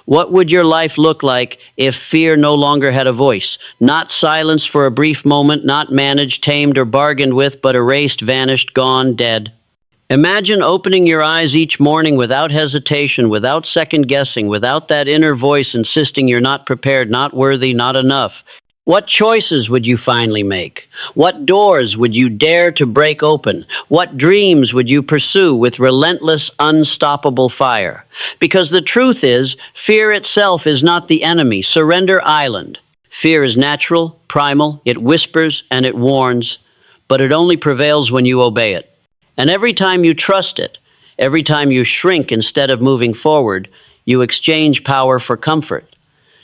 What would your life look like if fear no longer had a voice? Not silenced for a brief moment, not managed, tamed, or bargained with, but erased, vanished, gone, dead. Imagine opening your eyes each morning without hesitation, without second guessing, without that inner voice insisting you're not prepared, not worthy, not enough. What choices would you finally make? What doors would you dare to break open? What dreams would you pursue with relentless, unstoppable fire? Because the truth is, fear itself is not the enemy. Surrender island. Fear is natural, primal, it whispers and it warns, but it only prevails when you obey it. And every time you trust it, every time you shrink instead of moving forward, you exchange power for comfort.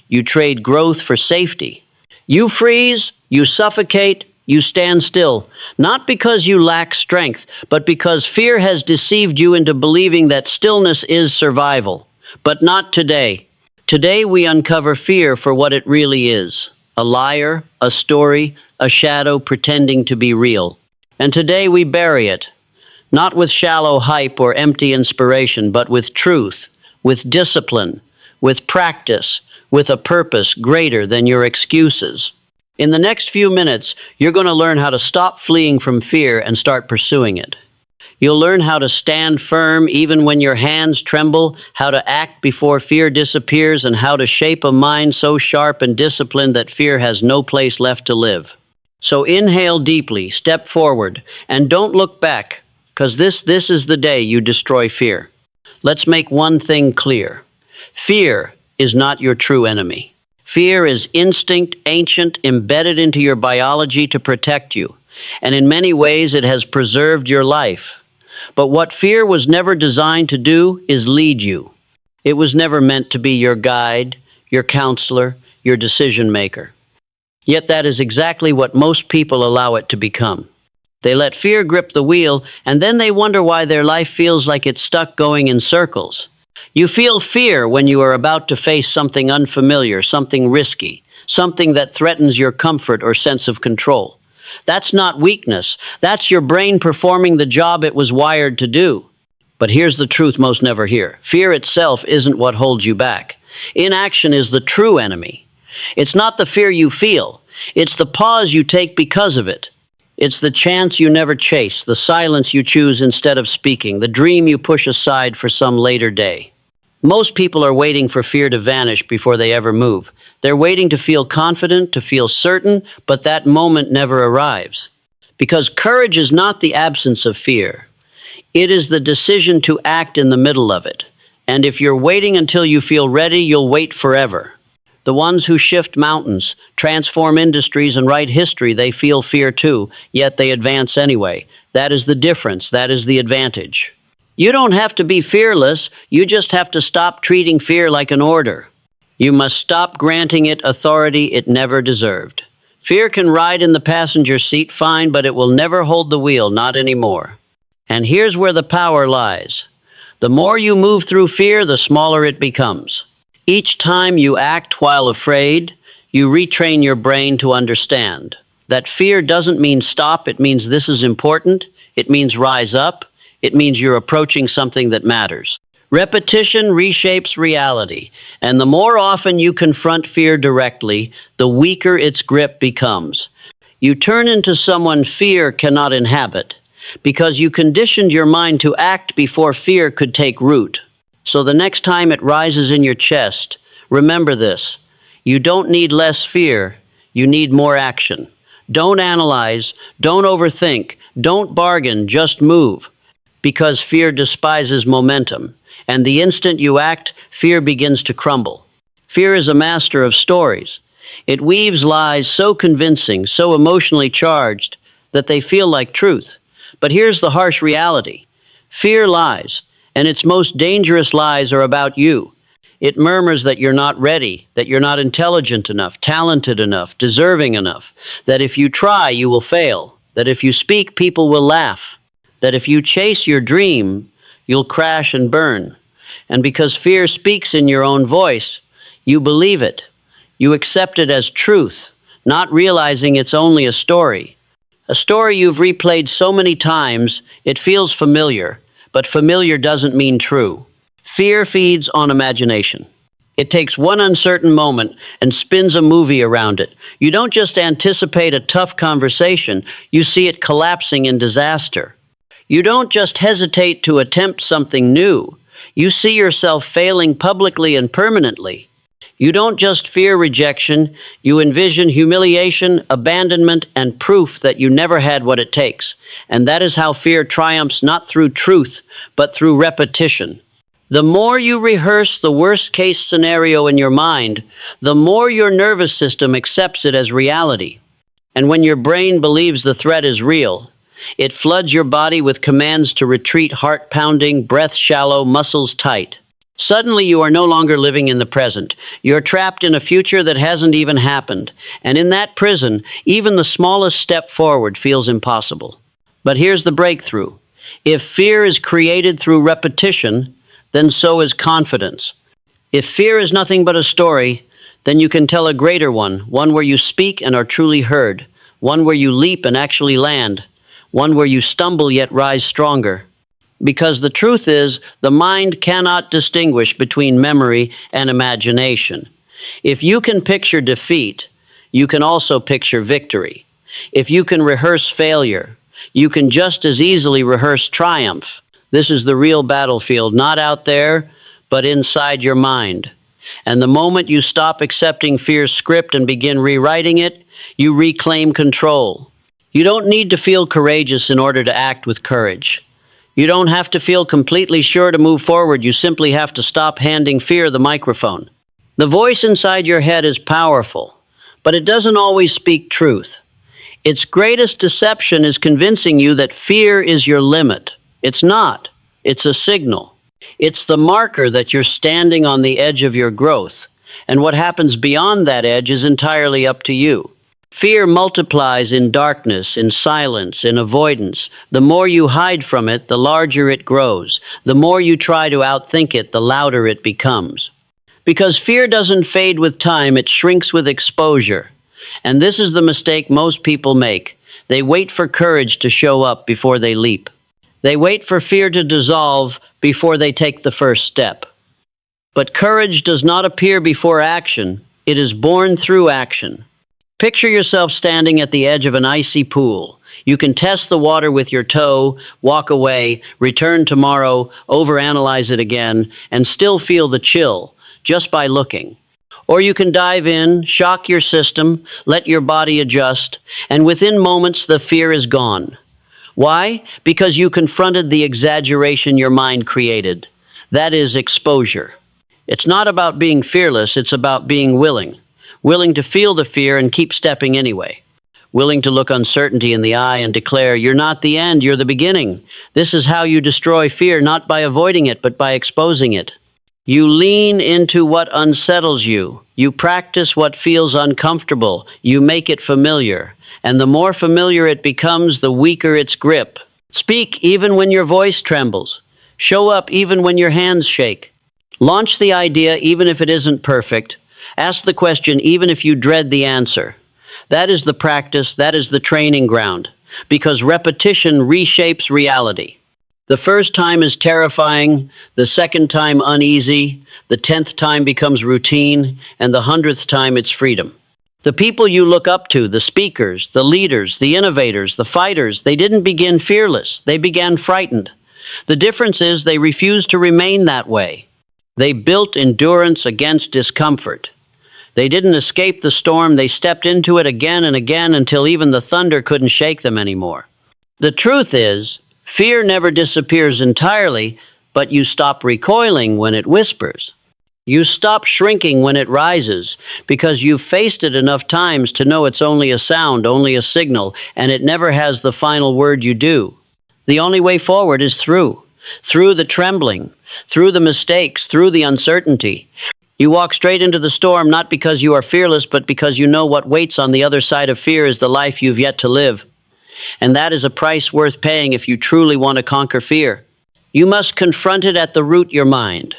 You trade growth for safety. You freeze, you suffocate, you stand still, not because you lack strength, but because fear has deceived you into believing that stillness is survival. But not today. Today we uncover fear for what it really is: a liar, a story, a shadow pretending to be real. And today we bury it, not with shallow hype or empty inspiration, but with truth, with discipline, with practice, with a purpose greater than your excuses. In the next few minutes, you're going to learn how to stop fleeing from fear and start pursuing it. You'll learn how to stand firm even when your hands tremble, how to act before fear disappears, and how to shape a mind so sharp and disciplined that fear has no place left to live. So inhale deeply, step forward, and don't look back, because this is the day you destroy fear. Let's make one thing clear. Fear is not your true enemy. Fear is instinct, ancient, embedded into your biology to protect you. And in many ways, it has preserved your life. But what fear was never designed to do is lead you. It was never meant to be your guide, your counselor, your decision maker. Yet that is exactly what most people allow it to become. They let fear grip the wheel, and then they wonder why their life feels like it's stuck going in circles. You feel fear when you are about to face something unfamiliar, something risky, something that threatens your comfort or sense of control. That's not weakness. That's your brain performing the job it was wired to do. But here's the truth most never hear. Fear itself isn't what holds you back. Inaction is the true enemy. It's not the fear you feel. It's the pause you take because of it. It's the chance you never chase, the silence you choose instead of speaking, the dream you push aside for some later day. Most people are waiting for fear to vanish before they ever move. They're waiting to feel confident, to feel certain, but that moment never arrives. Because courage is not the absence of fear. It is the decision to act in the middle of it. And if you're waiting until you feel ready, you'll wait forever. The ones who shift mountains, transform industries, and write history, they feel fear too, yet they advance anyway. That is the difference. That is the advantage. You don't have to be fearless. You just have to stop treating fear like an order. You must stop granting it authority it never deserved. Fear can ride in the passenger seat fine, but it will never hold the wheel, not anymore. And here's where the power lies. The more you move through fear, the smaller it becomes. Each time you act while afraid, you retrain your brain to understand that fear doesn't mean stop. It means this is important. It means rise up. It means you're approaching something that matters. Repetition reshapes reality, and the more often you confront fear directly, the weaker its grip becomes. You turn into someone fear cannot inhabit, because you conditioned your mind to act before fear could take root. So the next time it rises in your chest, remember this: you don't need less fear, you need more action. Don't analyze, don't overthink, don't bargain, just move. Because fear despises momentum, and the instant you act, fear begins to crumble. Fear is a master of stories. It weaves lies so convincing, so emotionally charged, that they feel like truth. But here's the harsh reality. Fear lies, and its most dangerous lies are about you. It murmurs that you're not ready, that you're not intelligent enough, talented enough, deserving enough, that if you try, you will fail, that if you speak, people will laugh, that if you chase your dream, you'll crash and burn. And because fear speaks in your own voice, you believe it. You accept it as truth, not realizing it's only a story. A story you've replayed so many times, it feels familiar, but familiar doesn't mean true. Fear feeds on imagination. It takes one uncertain moment and spins a movie around it. You don't just anticipate a tough conversation, you see it collapsing in disaster. You don't just hesitate to attempt something new, you see yourself failing publicly and permanently. You don't just fear rejection, you envision humiliation, abandonment, and proof that you never had what it takes. And that is how fear triumphs not through truth, but through repetition. The more you rehearse the worst case scenario in your mind, the more your nervous system accepts it as reality. And when your brain believes the threat is real, it floods your body with commands to retreat, heart pounding, breath shallow, muscles tight. Suddenly you are no longer living in the present. You're trapped in a future that hasn't even happened. And in that prison, even the smallest step forward feels impossible. But here's the breakthrough. If fear is created through repetition, then so is confidence. If fear is nothing but a story, then you can tell a greater one where you speak and are truly heard, one where you leap and actually land, one where you stumble yet rise stronger. Because the truth is, the mind cannot distinguish between memory and imagination. If you can picture defeat, you can also picture victory. If you can rehearse failure, you can just as easily rehearse triumph. This is the real battlefield, not out there, but inside your mind. And the moment you stop accepting fear's script and begin rewriting it, you reclaim control. You don't need to feel courageous in order to act with courage. You don't have to feel completely sure to move forward. You simply have to stop handing fear the microphone. The voice inside your head is powerful, but it doesn't always speak truth. Its greatest deception is convincing you that fear is your limit. It's not. It's a signal. It's the marker that you're standing on the edge of your growth, and what happens beyond that edge is entirely up to you. Fear multiplies in darkness, in silence, in avoidance. The more you hide from it, the larger it grows. The more you try to outthink it, the louder it becomes. Because fear doesn't fade with time, it shrinks with exposure. And this is the mistake most people make. They wait for courage to show up before they leap. They wait for fear to dissolve before they take the first step. But courage does not appear before action. It is born through action. Picture yourself standing at the edge of an icy pool. You can test the water with your toe, walk away, return tomorrow, overanalyze it again, and still feel the chill just by looking. Or you can dive in, shock your system, let your body adjust, and within moments the fear is gone. Why? Because you confronted the exaggeration your mind created. That is exposure. It's not about being fearless, it's about being willing. Willing to feel the fear and keep stepping anyway. Willing to look uncertainty in the eye and declare, you're not the end, you're the beginning. This is how you destroy fear, not by avoiding it, but by exposing it. You lean into what unsettles you. You practice what feels uncomfortable. You make it familiar. And the more familiar it becomes, the weaker its grip. Speak even when your voice trembles. Show up even when your hands shake. Launch the idea even if it isn't perfect. Ask the question even if you dread the answer. That is the practice, that is the training ground, because repetition reshapes reality. The first time is terrifying, the second time uneasy, the 10th time becomes routine, and the 100th time it's freedom. The people you look up to, the speakers, the leaders, the innovators, the fighters, they didn't begin fearless, they began frightened. The difference is they refused to remain that way. They built endurance against discomfort. They didn't escape the storm, they stepped into it again and again until even the thunder couldn't shake them anymore. The truth is, fear never disappears entirely, but you stop recoiling when it whispers. You stop shrinking when it rises, because you've faced it enough times to know it's only a sound, only a signal, and it never has the final word you do. The only way forward is through the trembling, through the mistakes, through the uncertainty. You walk straight into the storm not because you are fearless, but because you know what waits on the other side of fear is the life you've yet to live. And that is a price worth paying if you truly want to conquer fear. You must confront it at the root, your mind.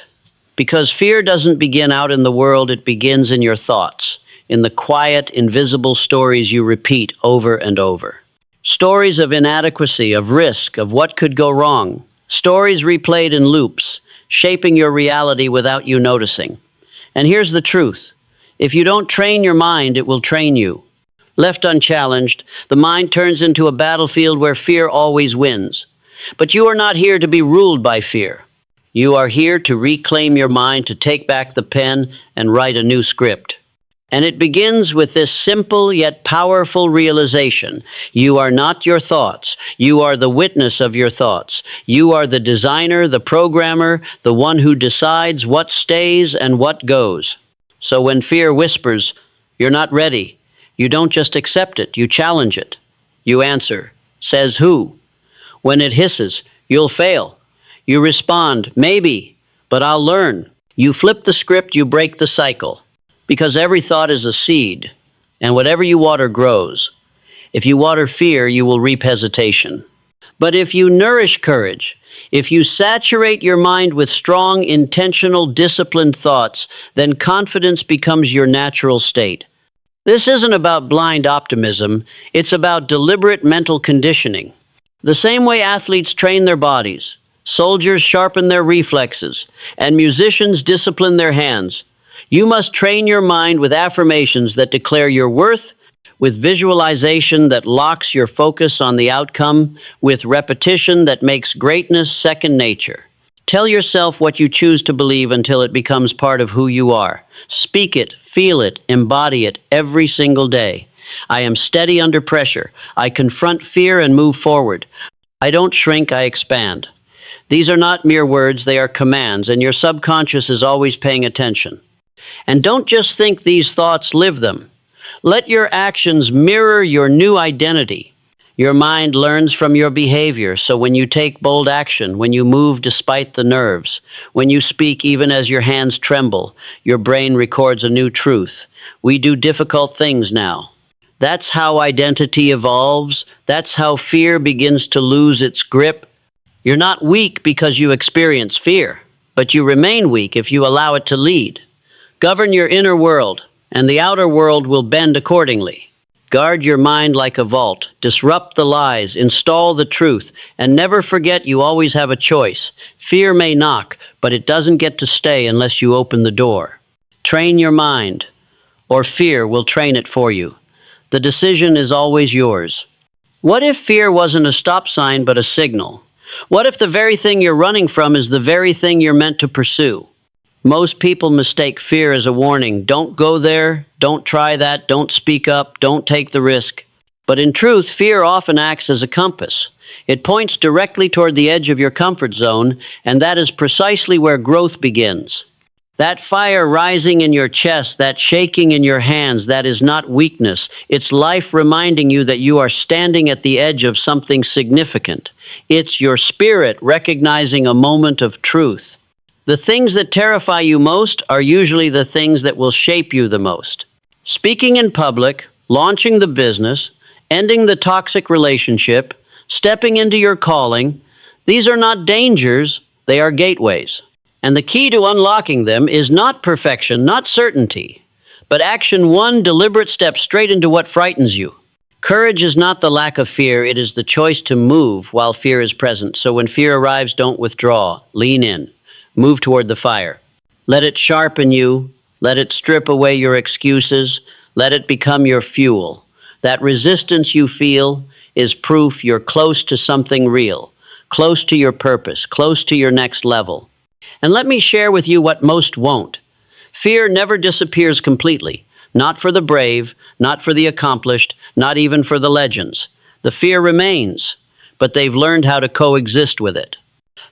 Because fear doesn't begin out in the world, it begins in your thoughts, in the quiet, invisible stories you repeat over and over. Stories of inadequacy, of risk, of what could go wrong. Stories replayed in loops, shaping your reality without you noticing. And here's the truth. If you don't train your mind, it will train you. Left unchallenged, the mind turns into a battlefield where fear always wins. But you are not here to be ruled by fear. You are here to reclaim your mind, to take back the pen and write a new script. And it begins with this simple yet powerful realization. You are not your thoughts. You are the witness of your thoughts. You are the designer, the programmer, the one who decides what stays and what goes. So when fear whispers, "You're not ready," you don't just accept it, you challenge it. You answer, "Says who?" When it hisses, "You'll fail," you respond, "Maybe, but I'll learn." You flip the script, you break the cycle. Because every thought is a seed, and whatever you water grows. If you water fear, you will reap hesitation. But if you nourish courage, if you saturate your mind with strong, intentional, disciplined thoughts, then confidence becomes your natural state. This isn't about blind optimism, it's about deliberate mental conditioning. The same way athletes train their bodies, soldiers sharpen their reflexes, and musicians discipline their hands. You must train your mind with affirmations that declare your worth, with visualization that locks your focus on the outcome, with repetition that makes greatness second nature. Tell yourself what you choose to believe until it becomes part of who you are. Speak it, feel it, embody it every single day. I am steady under pressure. I confront fear and move forward. I don't shrink, I expand. These are not mere words, they are commands, and your subconscious is always paying attention. And don't just think these thoughts, live them. Let your actions mirror your new identity. Your mind learns from your behavior, so when you take bold action, when you move despite the nerves, when you speak even as your hands tremble, your brain records a new truth. We do difficult things now. That's how identity evolves. That's how fear begins to lose its grip. You're not weak because you experience fear, but you remain weak if you allow it to lead. Govern your inner world, and the outer world will bend accordingly. Guard your mind like a vault. Disrupt the lies, install the truth, and never forget you always have a choice. Fear may knock, but it doesn't get to stay unless you open the door. Train your mind, or fear will train it for you. The decision is always yours. What if fear wasn't a stop sign but a signal? What if the very thing you're running from is the very thing you're meant to pursue? Most people mistake fear as a warning. Don't go there, don't try that, don't speak up, don't take the risk. But in truth, fear often acts as a compass. It points directly toward the edge of your comfort zone, and that is precisely where growth begins. That fire rising in your chest, that shaking in your hands, that is not weakness. It's life reminding you that you are standing at the edge of something significant. It's your spirit recognizing a moment of truth. The things that terrify you most are usually the things that will shape you the most. Speaking in public, launching the business, ending the toxic relationship, stepping into your calling, these are not dangers, they are gateways. And the key to unlocking them is not perfection, not certainty, but action, one deliberate step straight into what frightens you. Courage is not the lack of fear, it is the choice to move while fear is present. So when fear arrives, don't withdraw, lean in. Move toward the fire. Let it sharpen you. Let it strip away your excuses. Let it become your fuel. That resistance you feel is proof you're close to something real, close to your purpose, close to your next level. And let me share with you what most won't. Fear never disappears completely. Not for the brave, not for the accomplished, not even for the legends. The fear remains, but they've learned how to coexist with it.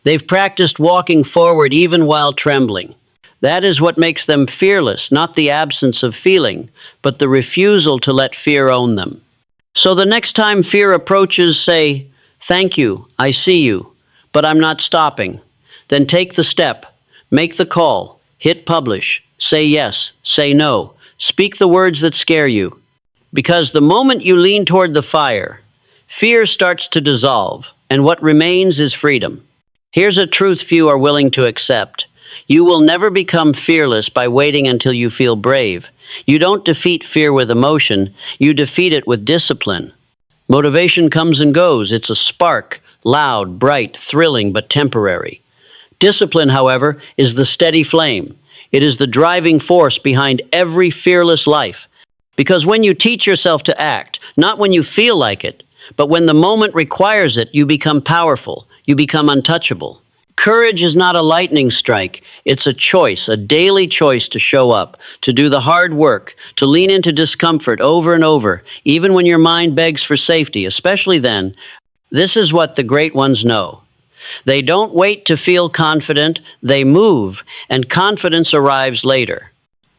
They've practiced walking forward even while trembling. That is what makes them fearless, not the absence of feeling, but the refusal to let fear own them. So the next time fear approaches, say, "Thank you, I see you, but I'm not stopping." Then take the step, make the call, hit publish, say yes, say no, speak the words that scare you. Because the moment you lean toward the fire, fear starts to dissolve, and what remains is freedom. Here's a truth few are willing to accept. You will never become fearless by waiting until you feel brave. You don't defeat fear with emotion, you defeat it with discipline. Motivation comes and goes. It's a spark, loud, bright, thrilling, but temporary. Discipline, however, is the steady flame. It is the driving force behind every fearless life. Because when you teach yourself to act, not when you feel like it, but when the moment requires it, you become powerful. You become untouchable. Courage is not a lightning strike. It's a choice, a daily choice to show up, to do the hard work, to lean into discomfort over and over, even when your mind begs for safety, especially then. This is what the great ones know. They don't wait to feel confident, they move, and confidence arrives later.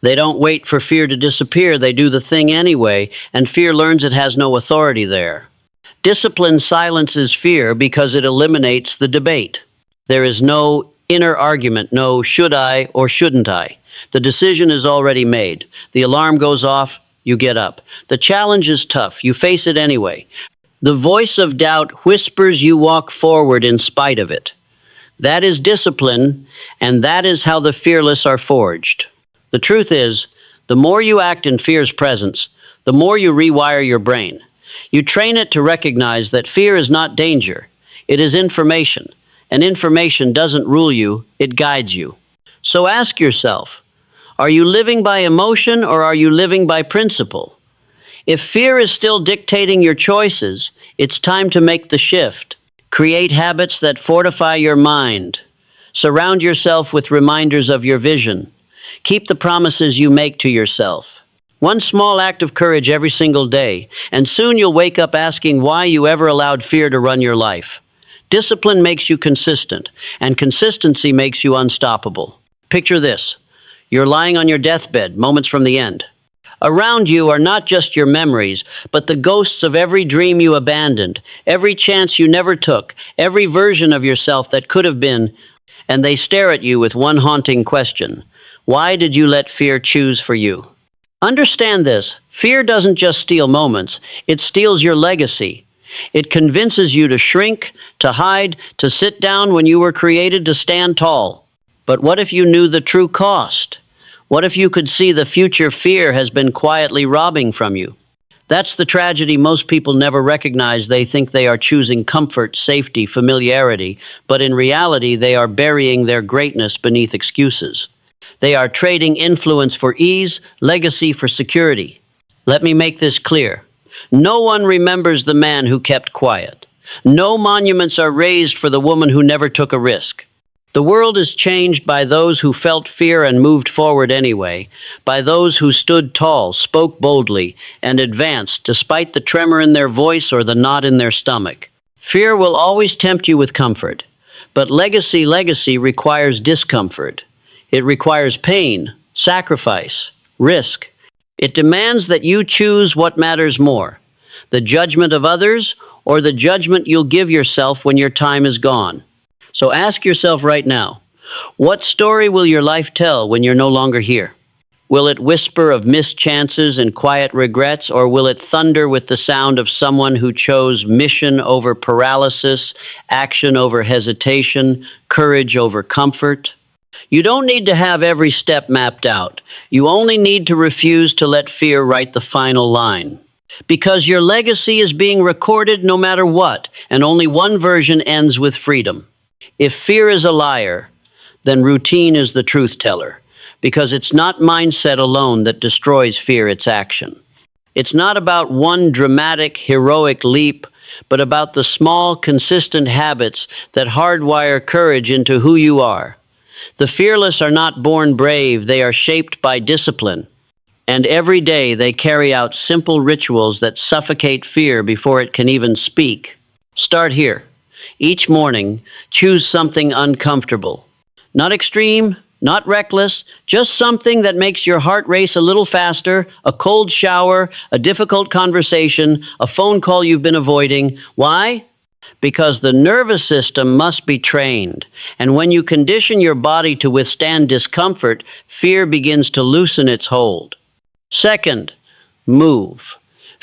They don't wait for fear to disappear, they do the thing anyway, and fear learns it has no authority there. Discipline silences fear because it eliminates the debate. There is no inner argument, no should I or shouldn't I. The decision is already made. The alarm goes off, you get up. The challenge is tough, you face it anyway. The voice of doubt whispers you walk forward in spite of it. That is discipline, and that is how the fearless are forged. The truth is, the more you act in fear's presence, the more you rewire your brain. You train it to recognize that fear is not danger, it is information. And information doesn't rule you, it guides you. So ask yourself, are you living by emotion or are you living by principle? If fear is still dictating your choices, it's time to make the shift. Create habits that fortify your mind. Surround yourself with reminders of your vision. Keep the promises you make to yourself. One small act of courage every single day, and soon you'll wake up asking why you ever allowed fear to run your life. Discipline makes you consistent, and consistency makes you unstoppable. Picture this. You're lying on your deathbed, moments from the end. Around you are not just your memories, but the ghosts of every dream you abandoned, every chance you never took, every version of yourself that could have been, and they stare at you with one haunting question. Why did you let fear choose for you? Understand this. Fear doesn't just steal moments, it steals your legacy. It convinces you to shrink, to hide, to sit down when you were created to stand tall. But what if you knew the true cost? What if you could see the future fear has been quietly robbing from you? That's the tragedy most people never recognize. They think they are choosing comfort, safety, familiarity, but in reality they are burying their greatness beneath excuses. They are trading influence for ease, legacy for security. Let me make this clear. No one remembers the man who kept quiet. No monuments are raised for the woman who never took a risk. The world is changed by those who felt fear and moved forward anyway, by those who stood tall, spoke boldly, and advanced despite the tremor in their voice or the knot in their stomach. Fear will always tempt you with comfort, but legacy requires discomfort. It requires pain, sacrifice, risk. It demands that you choose what matters more, the judgment of others or the judgment you'll give yourself when your time is gone. So ask yourself right now, what story will your life tell when you're no longer here? Will it whisper of missed chances and quiet regrets, or will it thunder with the sound of someone who chose mission over paralysis, action over hesitation, courage over comfort? You don't need to have every step mapped out. You only need to refuse to let fear write the final line. Because your legacy is being recorded no matter what, and only one version ends with freedom. If fear is a liar, then routine is the truth teller, because it's not mindset alone that destroys fear, it's action. It's not about one dramatic, heroic leap, but about the small, consistent habits that hardwire courage into who you are. The fearless are not born brave, they are shaped by discipline. And every day they carry out simple rituals that suffocate fear before it can even speak. Start here. Each morning, choose something uncomfortable. Not extreme, not reckless, just something that makes your heart race a little faster, a cold shower, a difficult conversation, a phone call you've been avoiding. Why? Because the nervous system must be trained. And when you condition your body to withstand discomfort, fear begins to loosen its hold. Second, move.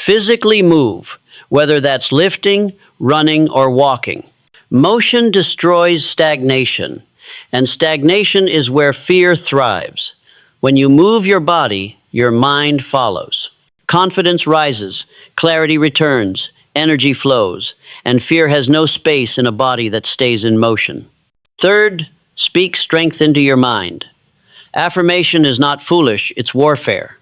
Physically move, whether that's lifting, running, or walking. Motion destroys stagnation, and stagnation is where fear thrives. When you move your body, your mind follows. Confidence rises, clarity returns, energy flows, and fear has no space in a body that stays in motion. Third, speak strength into your mind. Affirmation is not foolish, it's warfare.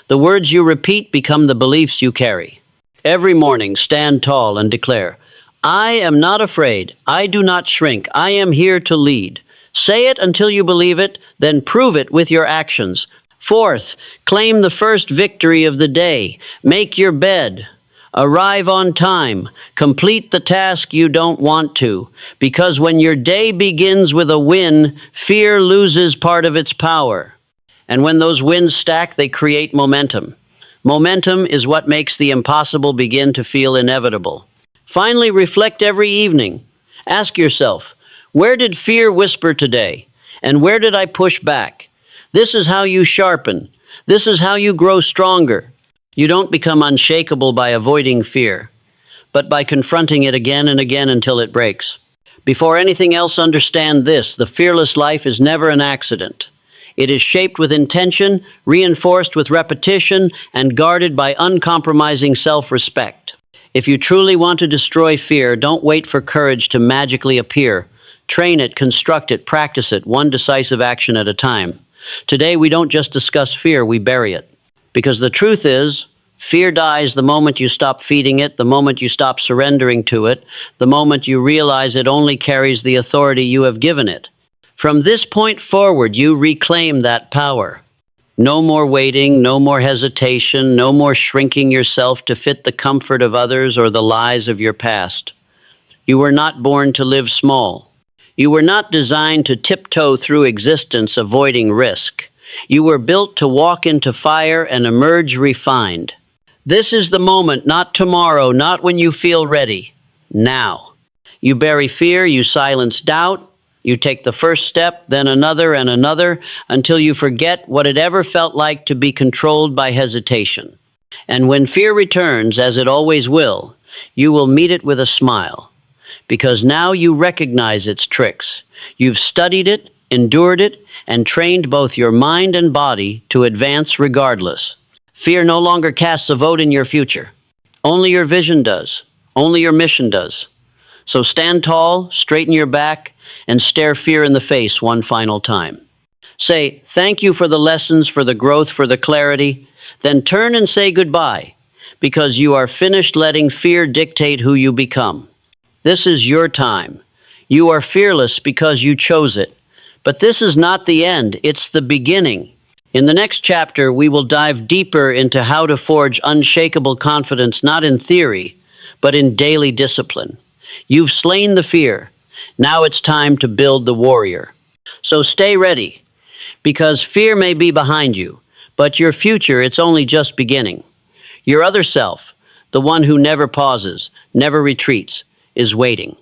The words you repeat become the beliefs you carry. Every morning, stand tall and declare, I am not afraid. I do not shrink. I am here to lead. Say it until you believe it, then prove it with your actions. Fourth, claim the first victory of the day. Make your bed. Arrive on time. Complete the task you don't want to. Because when your day begins with a win, fear loses part of its power. And when those wins stack, they create momentum. Momentum is what makes the impossible begin to feel inevitable. Finally, reflect every evening. Ask yourself, where did fear whisper today? And where did I push back? This is how you sharpen. This is how you grow stronger. You don't become unshakable by avoiding fear, but by confronting it again and again until it breaks. Before anything else, understand this: the fearless life is never an accident. It is shaped with intention, reinforced with repetition, and guarded by uncompromising self-respect. If you truly want to destroy fear, don't wait for courage to magically appear. Train it, construct it, practice it, one decisive action at a time. Today, we don't just discuss fear, we bury it. Because the truth is, fear dies the moment you stop feeding it, the moment you stop surrendering to it, the moment you realize it only carries the authority you have given it. From this point forward, you reclaim that power. No more waiting, no more hesitation, no more shrinking yourself to fit the comfort of others or the lies of your past. You were not born to live small. You were not designed to tiptoe through existence avoiding risk. You were built to walk into fire and emerge refined. This is the moment, not tomorrow, not when you feel ready. Now. You bury fear, you silence doubt, you take the first step, then another and another, until you forget what it ever felt like to be controlled by hesitation. And when fear returns, as it always will, you will meet it with a smile. Because now you recognize its tricks. You've studied it, endured it, and trained both your mind and body to advance regardless. Fear no longer casts a vote in your future. Only your vision does. Only your mission does. So stand tall, straighten your back, and stare fear in the face one final time. Say, thank you for the lessons, for the growth, for the clarity. Then turn and say goodbye, because you are finished letting fear dictate who you become. This is your time. You are fearless because you chose it. But this is not the end, it's the beginning. In the next chapter, we will dive deeper into how to forge unshakable confidence, not in theory, but in daily discipline. You've slain the fear. Now it's time to build the warrior. So stay ready, because fear may be behind you, but your future, it's only just beginning. Your other self, the one who never pauses, never retreats, is waiting.